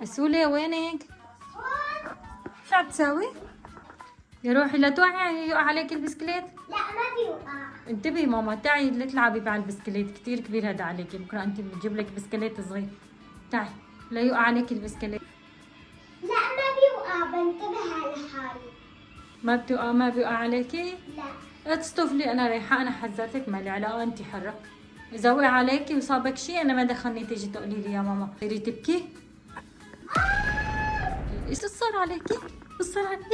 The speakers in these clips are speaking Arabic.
السولة وينك؟ شو عم تساوي؟ يا روحي لا توقعي يقع عليك البسكليت. لا ما بيوقع. انتبهي ماما، تعي لا تلعبي مع البسكليت، كتير كبير هذا عليكي، بكره انت بتجيب لك بسكليت صغير. تعي لا يقع عليك البسكليت. لا ما بيوقع، بنتبه على حالي. ما بيقع عليكي؟ لا. لا تصطفلي، انا رايحه، انا حذرتك، مالي علاقه، انت حره. اذا وقع عليكي وصابك شيء انا ما دخلني تيجي تقولي لي يا ماما تصيري تبكي. ايش صار عليكي؟ ايش صار عليكي؟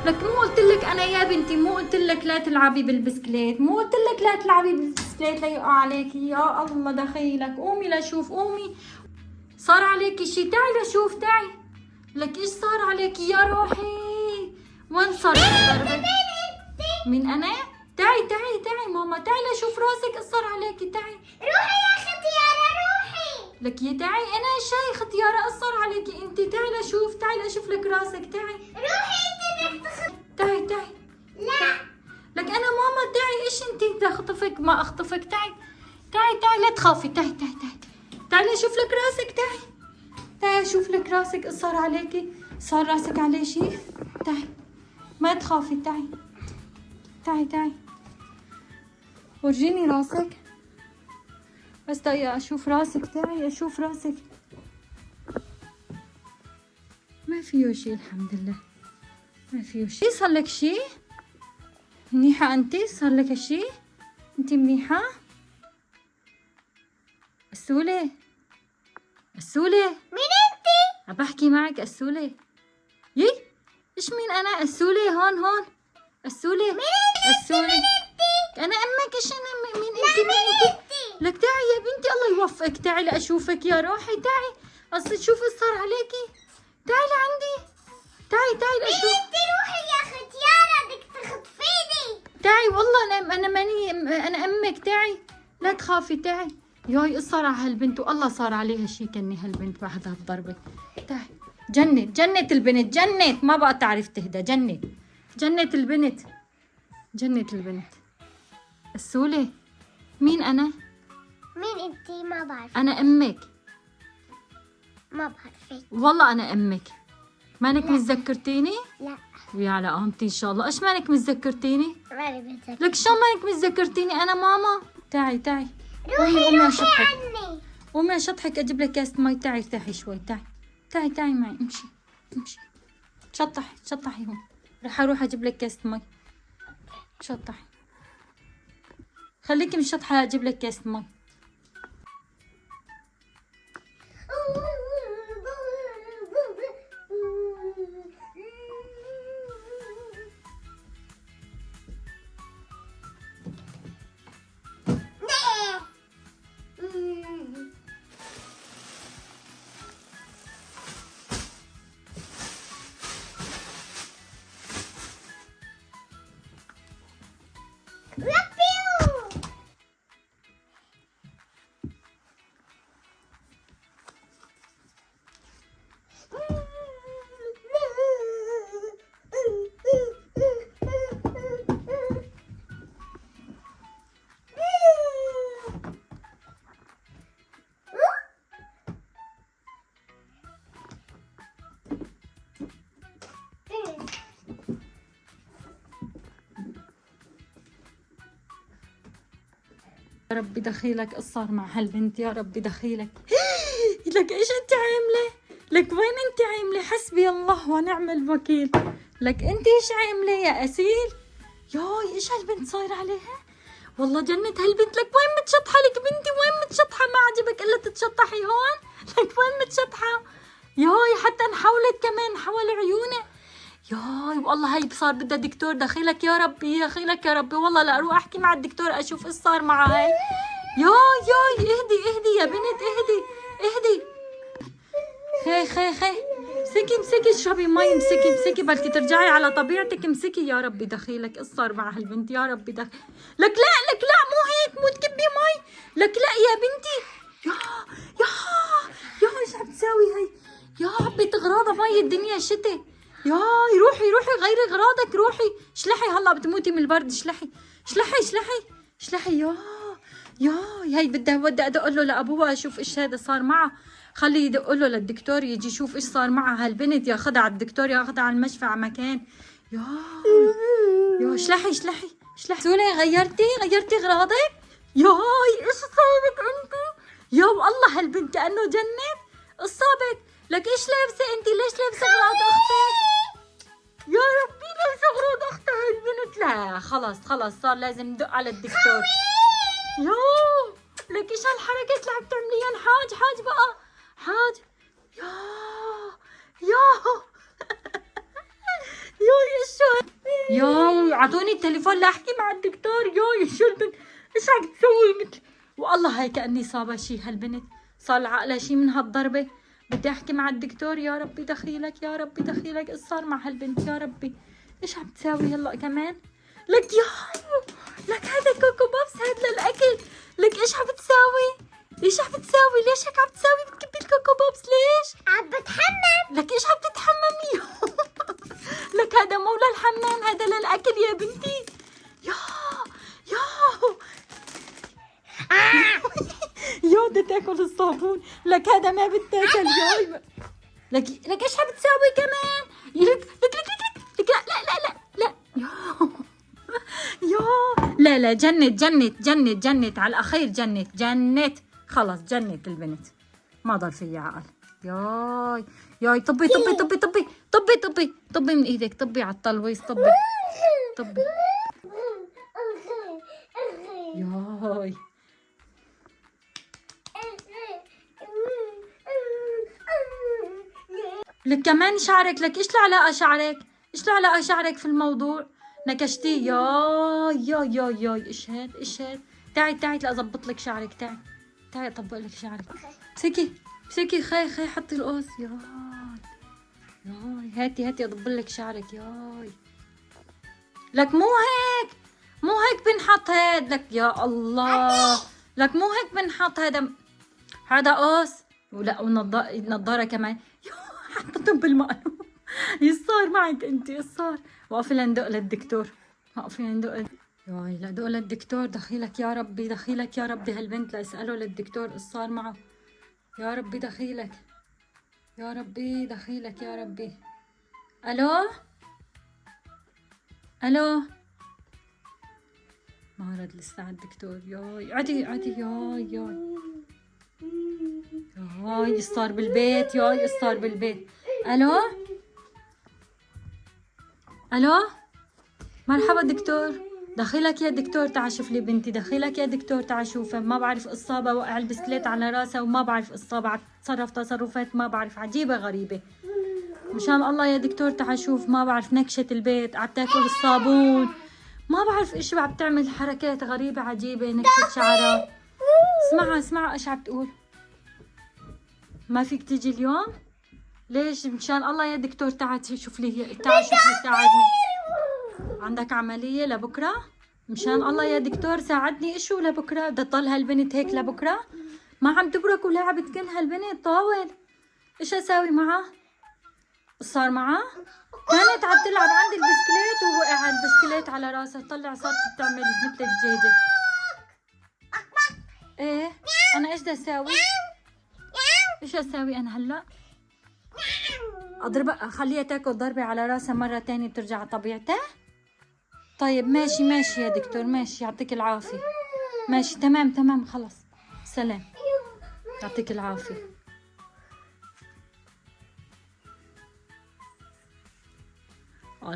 لك مو قلت لك انا يا بنتي، مو قلت لك لا تلعبي بالبسكليت، مو قلت لك لا تلعبي بالبسكليت ليقع عليكي. يا الله دخيلك، قومي لشوف، قومي. صار عليكي شيء؟ تعي لشوف، تعي. لك ايش صار عليكي يا روحي؟ وين صار الضربة؟ مين انا؟ تعي ماما، تعي لشوف راسك، ايش صار عليكي؟ تعي. روحي يا ختيارة روحي. لك يا تعي، انا شيخ ختيارة، ايش صار عليكي انت؟ تعي لشوف، تعي لشوف لك راسك، تعي. روحي انت بدك تعي. لا. لك انا ماما، تعي. ايش انت بدي اخطفك؟ ما اخطفك. تعي لا تخافي. تعي لشوف لك راسك، تعي اشوف لك راسك، ايش صار عليكي؟ صار راسك عليه شيء؟ تعي ما تخافي. تعي ورجيني راسك، بس دقيقة اشوف راسك. تعي اشوف راسك، ما فيه شيء الحمد لله، ما فيه شيء. صار لك شيء؟ منيحة انت؟ صار لك شيء؟ انت منيحة؟ السولة مين انتي؟ عم بحكي معك. السولة يي، ايش مين انا؟ السولة هون. السولة السولة انا امك. ايش انا؟ مين انت؟ لك تعي يا بنتي، الله يوفقك، تعي لاشوفك يا روحي، تعي اصل تشوفي ايش صار عليكي. تعي لعندي، تعي لاشوف. انتي روحي يا ختيارة، بدك تخطفيني. تعي والله انا ماني، انا امك. تعي لا تخافي. تعي. ياي ايش صار على هالبنت؟ والله صار عليها شيء كني هالبنت بعد هالضربة. تعي. جنت البنت، جنت، ما بقى تعرف تهدى. جنت البنت. السولة مين انا؟ مين انتي؟ ما بعرف. انا امك، ما بعرفك. والله انا امك. مانك متذكرتيني؟ لا. يا على قامتي ان شاء الله. ايش مانك متذكرتيني؟ ماني بتذكر. لك شو مانك متذكرتيني؟ انا ماما. تعي. روحي اشطحك، عني. قومي اشطحك، اجيب لك كاسة مي. تعي ارتاحي شوي. تعي معي، امشي. شطحي هون، رح اروح اجيب لك كاسة مي. شطحي، خليكي مشطحة، اجيب لك كاسة مي. يا ربي دخيلك، ايش صار مع هالبنت؟ يا ربي دخيلك. لك ايش انت عامله؟ لك وين انت عامله؟ حسبي الله ونعم الوكيل. لك انت ايش عامله يا اسيل؟ ياي ايش هالبنت صاير عليها؟ والله جنت هالبنت. لك وين متشطحه لك بنتي؟ وين متشطحه؟ ما عجبك الا تتشطحي هون؟ لك وين متشطحه؟ ياي حتى انحولت كمان، حول عيونها. ياي والله هي صار بدها دكتور. دخيلك يا ربي، والله لا اروح احكي مع الدكتور اشوف ايش صار معها هي. ياي اهدي يا بنت، اهدي. خي امسكي اشربي مي. امسكي بلكي ترجعي على طبيعتك. امسكي. يا ربي دخيلك، ايش صار مع هالبنت؟ يا ربي لك لا تموت كبي مي. لك لا يا بنتي. يا ايش عم تساوي هي؟ يا حبيت اغراضها مي الدنيا شتي. ياي روحي غيري اغراضك روحي. اشلحي هلا بتموتي من البرد. اشلحي. هي بدي ادق له لابوها اشوف ايش هذا صار معها. خليه يدق له للدكتور يجي يشوف ايش صار معها هالبنت. ياخذها على الدكتور ياخذها على المشفى على مكان. يا اشلحي. سولي غيرتي اغراضك؟ ياي ايش صايبك انت؟ يا والله هالبنت كأنه جنت. اصابك. لك ايش لابسه انت؟ ليش لابسه اغراض اختك؟ يا ربي لابسه اغراض اختها هالبنت. لا خلص صار لازم ندق على الدكتور. لك ايش هالحركات اللي عم تعمليها؟ حاج بقى حاج. ايش شو؟ اعطوني التليفون لاحكي مع الدكتور. شو البنت ايش عم تسوي مثل؟ والله هي كأني صابها شي هالبنت. صار عقلها شي من هالضربة. بدي احكي مع الدكتور. يا ربي دخيلك ايش صار مع هالبنت؟ يا ربي ايش عم تساوي هلا كمان؟ لك لك هذا كوكو بابس هذا للاكل. لك ايش عم تساوي؟ ليش هيك عم تساوي؟ بتكبي الكوكو بابس ليش؟ عم بتحمم. لك ايش عم تتحممي؟ لك هذا مو للحمام هذا للاكل يا بنتي. بدها تاكل الصابون. لك هذا ما بتاكل. لك ايش عم تساوي كمان؟ لك لا جنت على الاخير جنت خلص جنت البنت ما ضل فيها عقل. ياي طبي من ايدك. طبي على الطلويس. طبي ياي لك كمان شعرك. لك ايش العلاقة شعرك في الموضوع؟ نكشتي. ياي ايش هاد؟ تعي لأظبط لك شعرك. تعي اطبق لك شعرك. امسكي خي حطي القص. ياي هاتي اضبط لك شعرك. ياي لك مو هيك بنحط هاد. لك يا الله. لك مو هيك بنحط هذا قص. ولا ونضارة كمان. حطيتهم بالمقلوب. ايش صار معك انت؟ ايش صار؟ وقفي لندق للدكتور. ياي لا دق للدكتور. دخيلك يا ربي هالبنت لاسأله للدكتور ايش صار معه. يا ربي دخيلك يا ربي. الو ما رد لسه على الدكتور. ياي عدي. ياي صار بالبيت. الو مرحبا دكتور. دخيلك يا دكتور تعال شوف لي بنتي. تعال شوفها. ما بعرف اصابة وقع البسكليت على راسها وما بعرف اصابة عم تتصرف تصرفات ما بعرف عجيبة غريبة. مشان الله يا دكتور تعال شوف. ما بعرف نكشت البيت عم تاكل الصابون. ما بعرف ايش عم تعمل حركات غريبة عجيبة. نكشت شعرها. اسمعها ايش عم تقول. ما فيك تيجي اليوم؟ ليش؟ مشان الله يا دكتور تعال شوف لي ساعدني. عندك عملية لبكرة؟ مشان الله يا دكتور ساعدني. ايشو لبكرة؟ بدها تضل هالبنت هيك لبكرة؟ ما عم تبرك ولعبت كل هالبنت طاول. ايش اساوي معها؟ صار معها؟ كانت عم تلعب عند البسكليت ووقع البسكليت على راسها. طلع صارت بتعمل مثل الدجاجة. ايه انا ايش بدي اساوي؟ ايش اساوي انا هلا؟ اضربها خليها تاكل ضربة على راسها مرة تانية بترجع على طبيعتها؟ طيب ماشي يا دكتور ماشي. يعطيك العافية. ماشي تمام خلص. سلام. يعطيك العافية.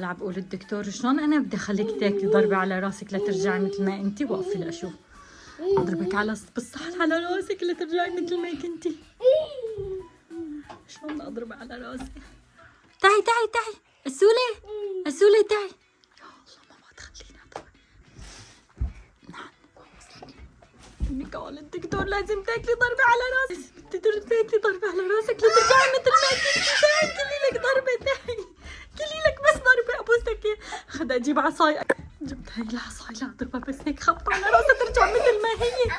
عم بقول الدكتور شلون انا بدي اخليك تاكلي ضربة على راسك لترجعي مثل ما انتي. وقفي لاشوف. اضربك بالصحن على راسك لترجعي مثل ما كنتي. شلون بدي اضرب على راسي؟ تعي السولة تعي. يا الله ما تخليني اضرب. نعم قال الدكتور لازم تاكلي ضربة على راسك. تاكلي ضربة على راسك لترجعي مثل ما كنتي. تعي كلي لك ضربة. تعي كلي لك بس ضربة ابوسك. خد اجيب عصاي. جبت هي العصاية لا اضربها بس هيك خبطة على راسها ترجع مثل ما هي.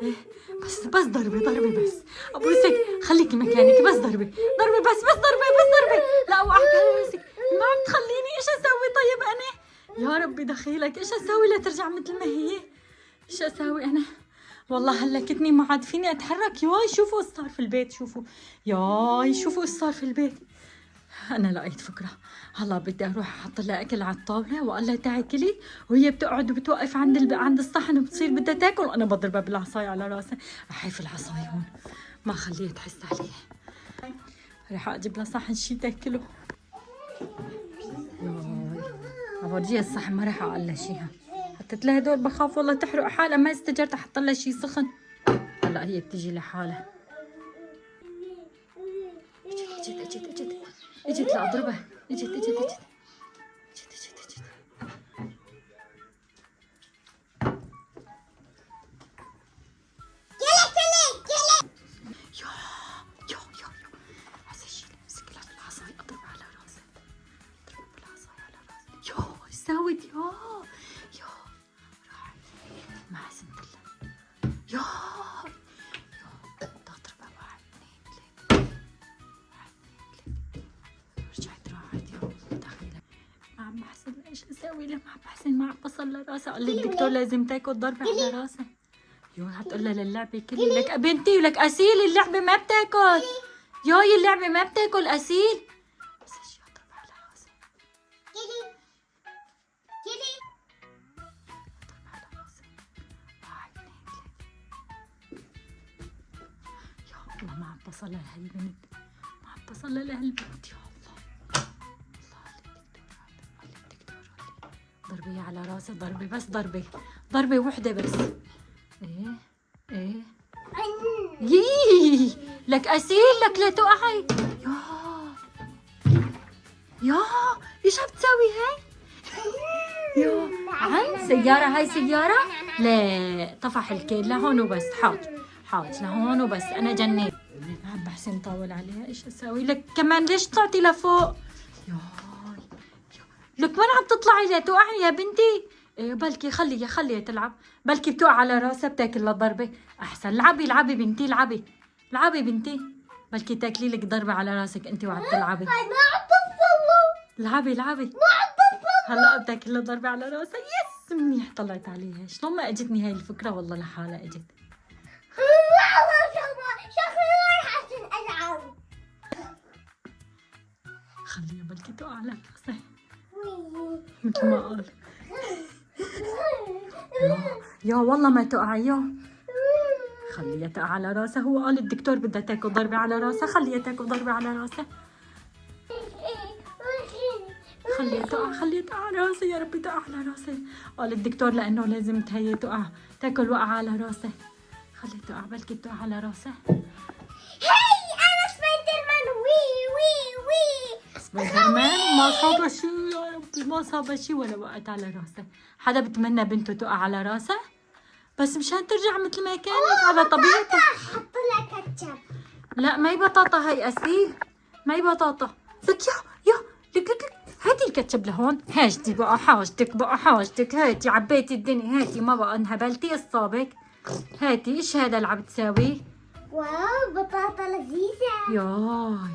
إيه بس ضربي بس ابوسك خليكي مكانك بس ضربي بس ضربي لا اوقعك على راسك ما عم تخليني ايش اسوي طيب انا يا ربي دخيلك ايش اسوي لترجع مثل ما هي ايش اسوي انا والله هلكتني ما عاد فيني اتحرك ياي شوفوا ايش صار في البيت شوفوا ايش صار في البيت انا لقيت فكره هلا بدي اروح احط لها اكل على الطاوله واقول لها تعي كلي وهي بتقعد وبتوقف عند الصحن وبتصير بدها تاكل وانا بضربها بالعصايه على راسها احيف العصايه هون ما خليها تحس علي رح اجيب لها صحن شي تاكله اورجيها الصحن ما رح اقول لها شيء حطيت لها هدول بخاف والله تحرق حالها ما استجرت احط لها شيء سخن هلا هي بتيجي لحالها اجت لاضربها اجت سوت يا راحت ما حسنت لها يا تضربها 1 2 3 رجعت راحت يا دخيلة ما عم بحسن ايش اسوي لها ما عم بحسن ما عم بصل لراسها قال لي الدكتور لازم تاكل ضربة على راسها يو هتقول لها للعبة كلي لك بنتي ولك اسيل اللعبة ما بتاكل ياي اللعبة ما بتاكل اسيل والله ما عم بصل لهالبنت ما عم بصل لهالبنت يا الله الله الدكتور ضربي على راسي ضربي بس ضربي وحده بس ايه يي لك اسيل لك لا تقعي يا ايش عم تسوي هاي يا عن سيارة هاي سيارة لا طفح الكيل لهون وبس حاضر لهون وبس انا جنيت ما عم بحسن طول عليها ايش اسوي لك كمان ليش طلعتي لفوق ياي لك وين عم تطلعي لا توقعي يا بنتي إيه بلكي خليها تلعب بلكي بتوقع على راسها بتاكل لها ضربه احسن لعبي بنتي لعبي بنتي بلكي تاكلي لك ضربه على راسك انت وعم تلعبي ما عم توصل لعبي ما عم توصل هلا بتاكل لها ضربه على راسها يس منيح طلعت عليها شلون ما اجتني هاي الفكره والله لحالها اجت شكلي ما رح ألعب خليها بلكي تقع على راسها مثل ما قال يا والله ما تقع يا خليها تقع على راسها هو قال الدكتور بدها تاكل ضربة على راسها خليها تاكل ضربة على راسها خليها تقع على راسها يا ربي تقع على راسها قال الدكتور لأنه لازم هي تاكل وقع على راسها خليها تقع بلكي تقع على راسها هاي أنا سبايدر مان وي سبايدر مان ما صاب شيء يا ربي ما صاب شيء ولا وقعت على راسها حدا بتمنى بنته تقع على راسها بس مشان ترجع مثل ما كانت على طبيعتها حط لها كاتشب لا ما هي بطاطا هي أسيل ما هي بطاطا لك يا لك هاتي الكاتشب لهون هاتي بقى حاجتك هاتي عبيتي الدنيا هاتي ما بقى انهبلتي اصابك هاتي ايش هذا اللي عم تساوي واو بطاطا لذيذة ياي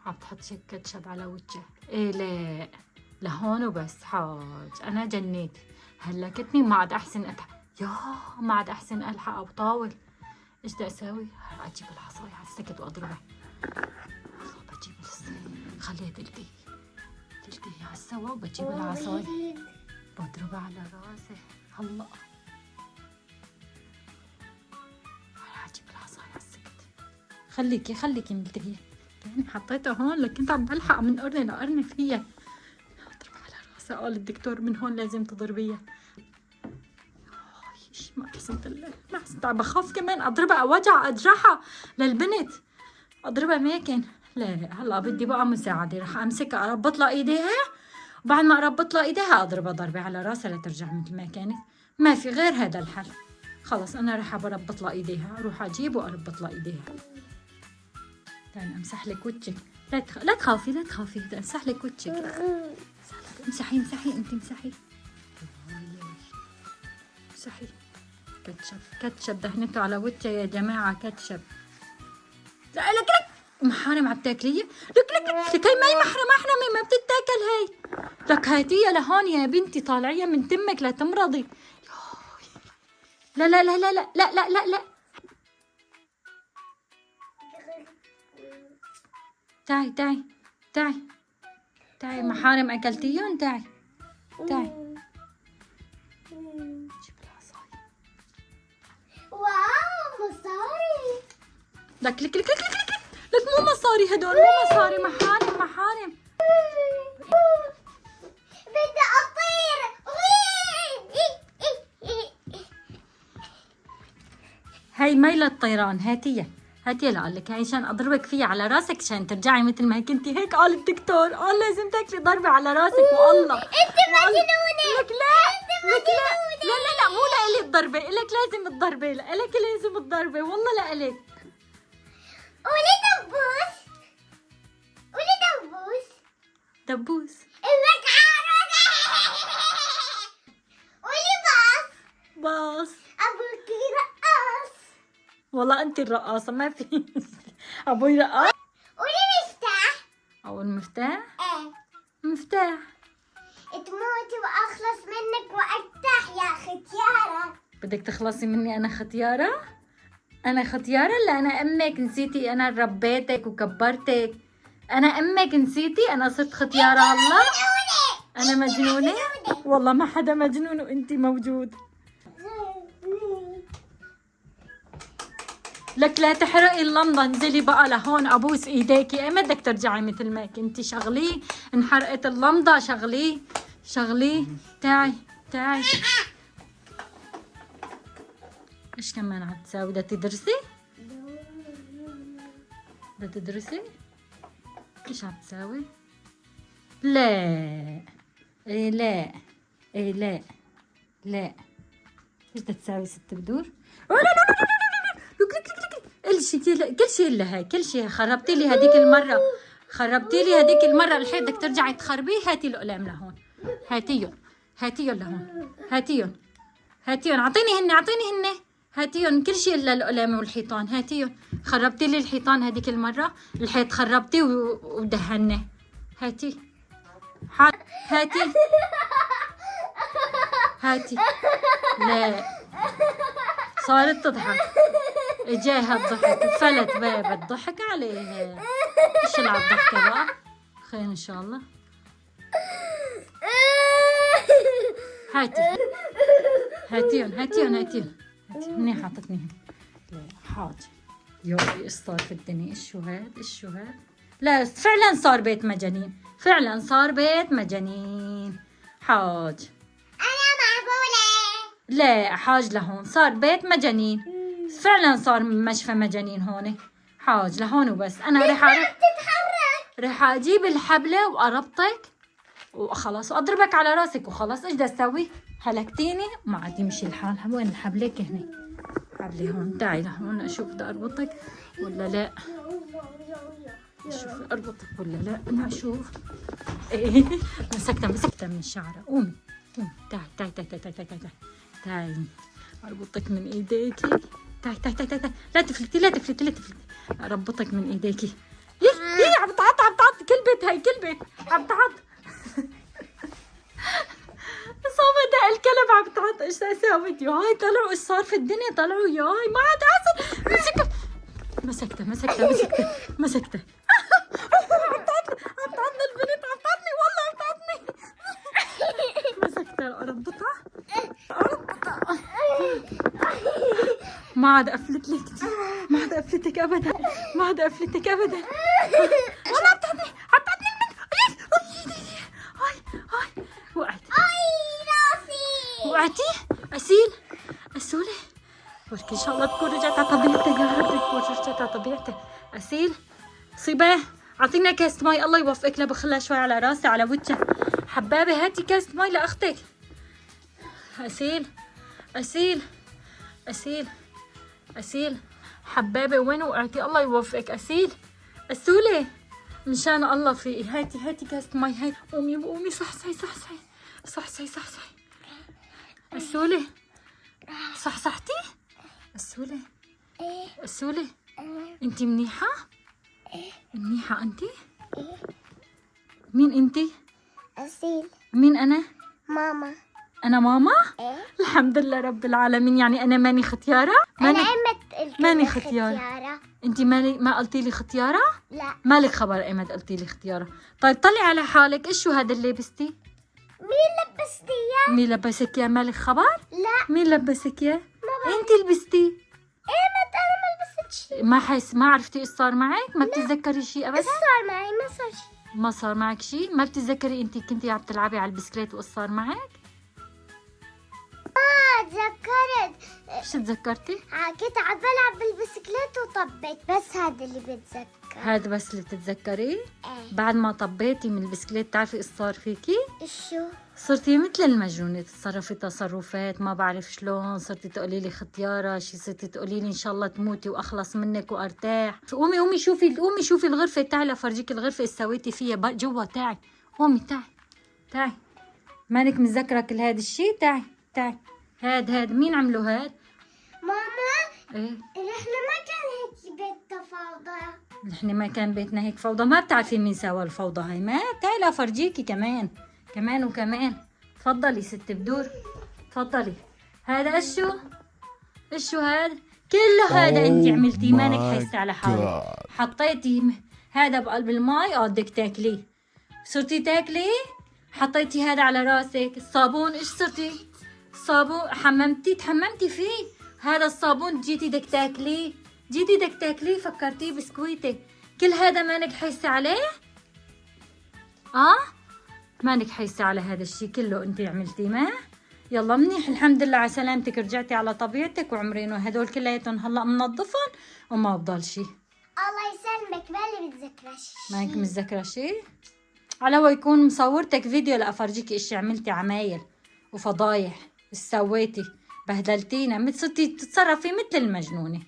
عم تحط شي كاتشب على وجهها ايه لا لهون وبس حاج انا جنيت هلكتني ما عاد احسن ما عاد احسن الحق او طاول ايش بدي اسوي اجيب العصاية على السكت واضربها والله بجيب خليها تلتهي على السوا وبجيب العصاية بضربها على راسي هلا اجيب العصاية على السكت خليكي ملتهية يعني حطيتها هون لكن كنت عم بلحق من قرن لقرن فيها اضربها على راسها قال الدكتور من هون لازم تضربيها ما حسنت ما حسنت بخاف كمان اضربها اوجع اجرحها للبنت اضربها ماكن لا هلا بدي بقى مساعده رح امسكها اربط لها ايديها وبعد ما اربط لها ايديها اضربها ضربه على راسها لترجع مثل ما كانت ما في غير هذا الحل خلص انا رح بربط لها ايديها اروح اجيب واربط لها ايديها تعالي امسح لك وجهك لا تخافي لا تخافي، امسح لك وجهك. امسحي انت امسحي. امسحي. كاتشب دهنته على وجهي يا جماعة، كاتشب. لا لك محارم عم تاكليه؟ لك هي ما هي محرمة ما بتتاكل هي. لك هاتيها لهون يا بنتي، طالعيها من تمك لا تمرضي. لا لا لا لا لا لا لا لا لا. تعي تعي تعي تعي، محارم اكلتيهم. تعي تعي. جيب لها عصاية. واو مصاري. لك مو مصاري هدول، مو مصاري، محارم. بدي اطير. هاي مي للطيران، هاتيها لقلك، هاي عشان اضربك فيها على راسك عشان ترجعي مثل ما كنتي. هيك قال الدكتور، قال لازم تاكلي ضربة على راسك. والله انت مجنونة. لك لا مو لإلي الضربة، إلك لازم الضربة، لإلك لازم الضربة، والله لإلك. قولي دبوس. دبوس. انك عارفة. قولي باص. ابوك رقاص. والله أنت الرقاصة، ما في. أبوي رقاص. قولي مفتاح. أو المفتاح. ايه. مفتاح. تموتي واخلص منك وافتح يا ختيارة. بدك تخلصي مني أنا ختيارة؟ أنا ختيارة؟ لا أنا أمك، نسيتي أنا ربيتك وكبرتك. أنا أمك نسيتي، أنا صرت ختيارة. الله أنا مجنونة؟ والله ما حدا مجنون وأنتي موجود. لك لا تحرقي اللمضة، انزلي بقى لهون ابوس ايديكي. ايه بدك ترجعي مثل ما كنتي؟ شغليه، انحرقت اللمضة، شغليه. تعي. ايش كمان عم تساوي؟ بدها تدرسي؟ ايش عم تساوي؟ لا ايه لا ايش بدها تساوي ست بدور؟ كل شيء لها، كل شيء. خربتي لي هذيك المرة، الحين بدك ترجعي تخربيه. هاتي الأقلام لهون، هاتيهم لهون، هاتيهم. اعطيني هن هاتيهم كل شيء الا الأقلام والحيطان. هاتيهم. خربتي لي الحيطان هذيك المرة، الحيط خربتي ودهنه. هاتي. لا صارت تضحك، اجاها الضحك، فلت باب الضحك عليها. ايش اللي عالضحكة بقى؟ خير ان شاء الله. هاتيهم. منيح حاطتني. لا حاضر. يوي ايش صار في الدنيا؟ ايش شو هاد؟ لا فعلا صار بيت مجانين. حاج انا معقولة. لا حاج لهون، صار بيت مجانين. فعلا صار مشفى مجانين هون. حاج لهون وبس. انا رح اجيب الحبلة واربطك وخلاص، واضربك على راسك وخلاص. ايش بدي اسوي؟ هلكتيني وما عاد يمشي الحال. وين الحبلة؟ هني حبلة هون. تعي لهون اشوف بدي اربطك ولا لا. اشوف اربطك ولا لا. انا اشوف. ايه مسكتها من شعرها. قومي. تعي اربطك من ايديكي. تعي لا تفلتي. اربطك من ايديكي. ليه عم تعط كلبت عم تعط. صوبة الكلب عم تعط. ايش اسوي؟ ياي طلعوا ايش صار في الدنيا؟ طلعوا ياي ما عاد اصل. مسكته. عم تعطني البنت، عم تعطني والله عم تعطني. مسكتها. اربطها. ما عاد افلت لك، ما عاد افلتك ابدا. والله عم تعطني البنت. هاي وقعت. راسي. وقعتي؟ أسولة بركي إن شاء الله تكون رجعت على طبيعتها. يا رب تكون رجعت على طبيعتها. أسيل صباه أعطينا كاسة مي. الله يوفقك. لا بخلها شوي على راسي على وجهها. حبابة هاتي كاسة مي لأختك. أسيل حبابة وين وقعتي؟ الله يوفقك. أسولة مشان الله فيقي. هاتي كاسة مي. هاي قومي صحصحي. السولة صحصحتي؟ السولة السولة انتي منيحة؟ منيحة انتي؟ مين انتي؟ أصيل. مين انا؟ ماما. انا ماما؟ إيه؟ الحمد لله رب العالمين. يعني انا ماني ختيارة؟ أنا إمت ماني ختيارة. انتي ما قلتي لي ختيارة؟ لا. مالك خبر ايمت قلتي لي ختيارة. طيب طلعي على حالك. ايش شو هذا اللي لبستي؟ مين لبستي إياه؟ مين لبسك يا؟ مالك خبر؟ لا. مين لبسك يا؟ ما انتي لبستي. إمت أنا ما لبست شيء. ما عرفتي ايش صار معك؟ ما بتتذكري شيء ابدا؟ إيش صار معي؟ ما صار شيء. ما صار معك شيء؟ ما بتتذكري انتي كنتي عم تلعبي على البسكليت وايش صار معك؟ تذكرت. ايش تذكرتي؟ كنت عم بلعب بالبسكليت وطبيت، بس هذا اللي بتذكر. هذا بس اللي بتتذكري؟ ايه. بعد ما طبيتي من البسكليت بتعرفي ايش صار فيكي؟ شو؟ صرتي مثل المجنونة، تتصرفي تصرفات ما بعرف شلون. صرتي تقولي لي ختيارة شي، صرتي تقولي لي ان شاء الله تموتي واخلص منك وارتاح. قومي شوفي الغرفة. تعي لفرجيك الغرفة ايش سويتي فيها جوا. تعي قومي. تعي مانك متذكرة كل هذا الشيء. تعي. هاد مين عملوا هاد؟ ماما. ايه نحن ما كان هيك بيتنا فوضى. نحن ما كان بيتنا هيك فوضى. ما بتعرفي مين سوى الفوضى هاي. ما تعي لفرجيكي كمان وكمان. تفضلي ست بدور. تفضلي. هذا ايش شو هذا كله؟ هذا انت عملتيه. مانك حاسه على حالك. حطيتي هذا بقلب المي. بدك تاكليه. صرتي تاكلي. حطيتي هذا على راسك. الصابون ايش صرتي؟ الصابون تحممتي فيه. هذا الصابون جيتي بدك تاكليه. فكرتيه بسكويتك. كل هذا مانك حاسه عليه؟ مانك حاسه على هذا الشيء كله انت عملتيه. ما يلا منيح. الحمد لله على سلامتك. رجعتي على طبيعتك وعمرين. وهدول كلياتهم هلا منظفهم وما بضل شيء. الله يسلمك. بالي بتذكري شيء. مانك متذكره شيء؟ على هو يكون مصورتك فيديو لافرجيكي ايش عملتي. عمايل وفضايح ايش سويتي. بهدلتينا. صرتي تتصرفي مثل المجنونه.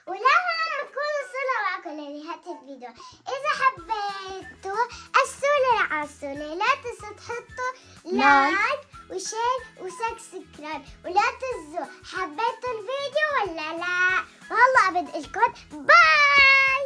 ولهم كل صلة معكم لنهاية الفيديو. إذا حبيتوا السولة لا تنسوا تحطوا لايك وشير وسبسكرايب. ولا تنسوا حبيتوا الفيديو ولا لا. والله بدي لكم باي.